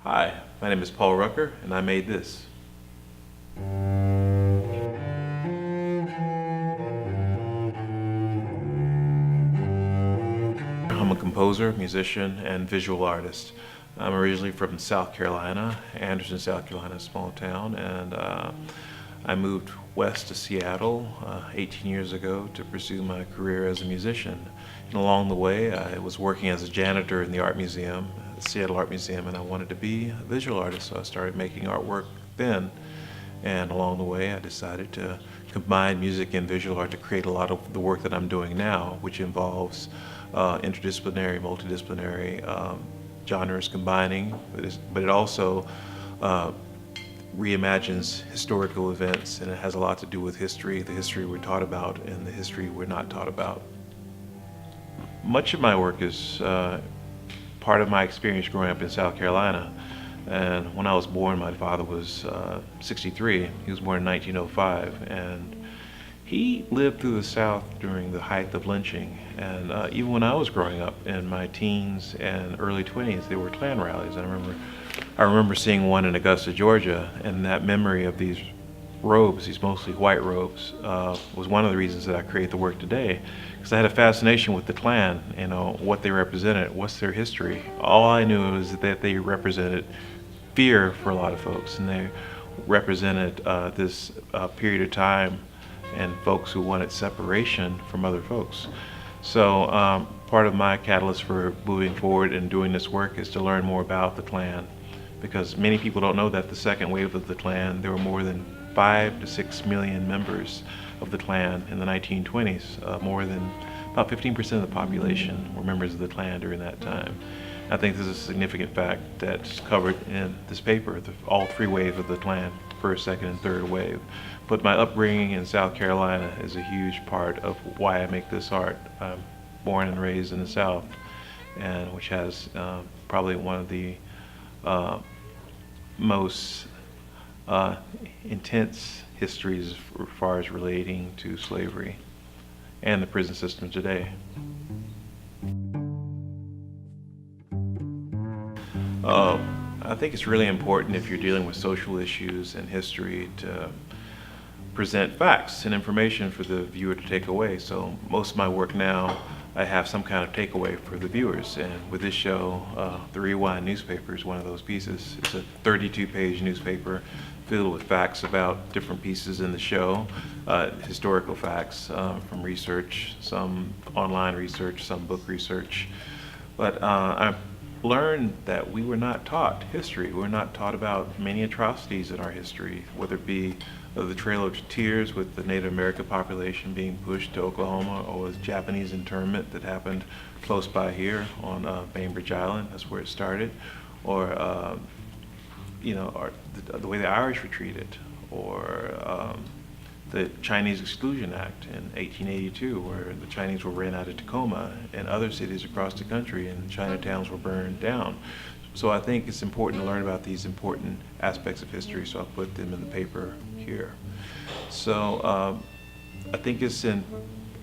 Hi, my name is Paul Rucker, and I made this. I'm a composer, musician, and visual artist. I'm originally from South Carolina, Anderson, South Carolina, a small town, and I moved west to Seattle 18 years ago to pursue my career as a musician. And along the way, I was working as a janitor in the art museum, the Seattle Art Museum, and I wanted to be a visual artist, so I started making artwork then. And along the way, I decided to combine music and visual art to create a lot of the work that I'm doing now, which involves interdisciplinary, multidisciplinary genres combining, but it also reimagines historical events, and it has a lot to do with history, the history we're taught about and the history we're not taught about. Much of my work is part of my experience growing up in South Carolina. And when I was born, my father was 63. He was born in 1905, and he lived through the South during the height of lynching. And even when I was growing up in my teens and early 20s, there were Klan rallies. I remember seeing one in Augusta, Georgia, and that memory of these robes, these mostly white robes, was one of the reasons that I create the work today. Because I had a fascination with the Klan, what they represented, what's their history. All I knew was that they represented fear for a lot of folks, and they represented this period of time and folks who wanted separation from other folks. So part of my catalyst for moving forward and doing this work is to learn more about the Klan, because many people don't know that the second wave of the Klan, there were more than 5 to 6 million members of the Klan in the 1920s. More than about 15% of the population were members of the Klan during that time. I think this is a significant fact that's covered in this paper, all three waves of the Klan, first, second, and third wave. But my upbringing in South Carolina is a huge part of why I make this art. I'm born and raised in the South, and which has probably one of the most intense histories as far as relating to slavery and the prison system today. I think it's really important if you're dealing with social issues and history to present facts and information for the viewer to take away. So most of my work now, I have some kind of takeaway for the viewers. And with this show, the Rewind newspaper is one of those pieces. It's a 32-page newspaper filled with facts about different pieces in the show, historical facts from research, some online research, some book research. But I learned that we were not taught history. We were not taught about many atrocities in our history, whether it be the Trail of Tears with the Native American population being pushed to Oklahoma, or the Japanese internment that happened close by here on Bainbridge Island. That's where it started. Or, the way the Irish were treated, or the Chinese Exclusion Act in 1882, where the Chinese were ran out of Tacoma and other cities across the country, and Chinatowns were burned down. So I think it's important to learn about these important aspects of history, so I'll put them in the paper here. So I think it's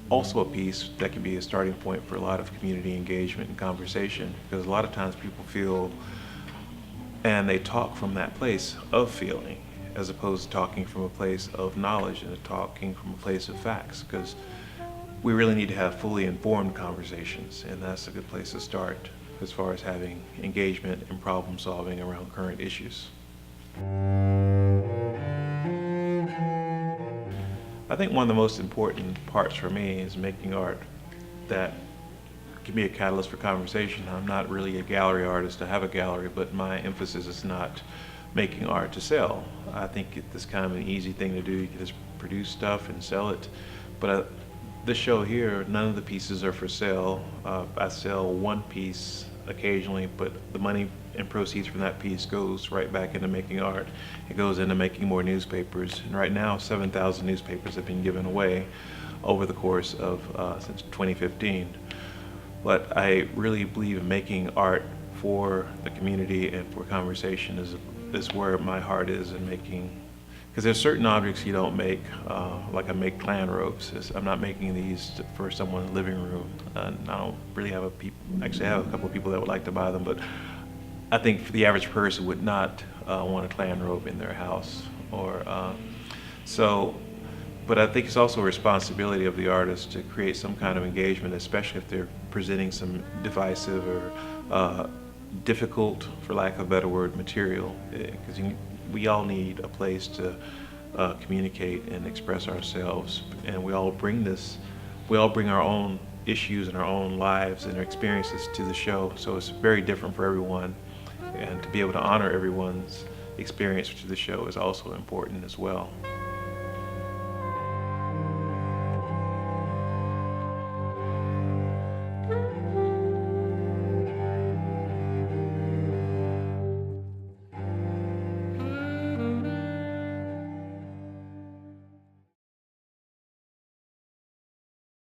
also a piece that can be a starting point for a lot of community engagement and conversation, because a lot of times people feel, and they talk from that place of feeling, as opposed to talking from a place of knowledge and talking from a place of facts, because we really need to have fully informed conversations, and that's a good place to start as far as having engagement and problem solving around current issues. I think one of the most important parts for me is making art that can be a catalyst for conversation. I'm not really a gallery artist. I have a gallery, but my emphasis is not making art to sell. I think it's kind of an easy thing to do. You can just produce stuff and sell it. But this show here, none of the pieces are for sale. I sell one piece occasionally, but the money and proceeds from that piece goes right back into making art. It goes into making more newspapers. And right now, 7,000 newspapers have been given away over the course of since 2015. But I really believe in making art for the community and for conversation is where my heart is in making, because there's certain objects you don't make, like I make Klan robes. I'm not making these for someone's living room. I don't really have actually I have a couple of people that would like to buy them, but I think for the average person would not want a Klan robe in their house, or so. But I think it's also a responsibility of the artist to create some kind of engagement, especially if they're presenting some divisive or difficult, for lack of a better word, material. Because we all need a place to communicate and express ourselves, and we all bring our own issues and our own lives and our experiences to the show. So it's very different for everyone, and to be able to honor everyone's experience to the show is also important as well.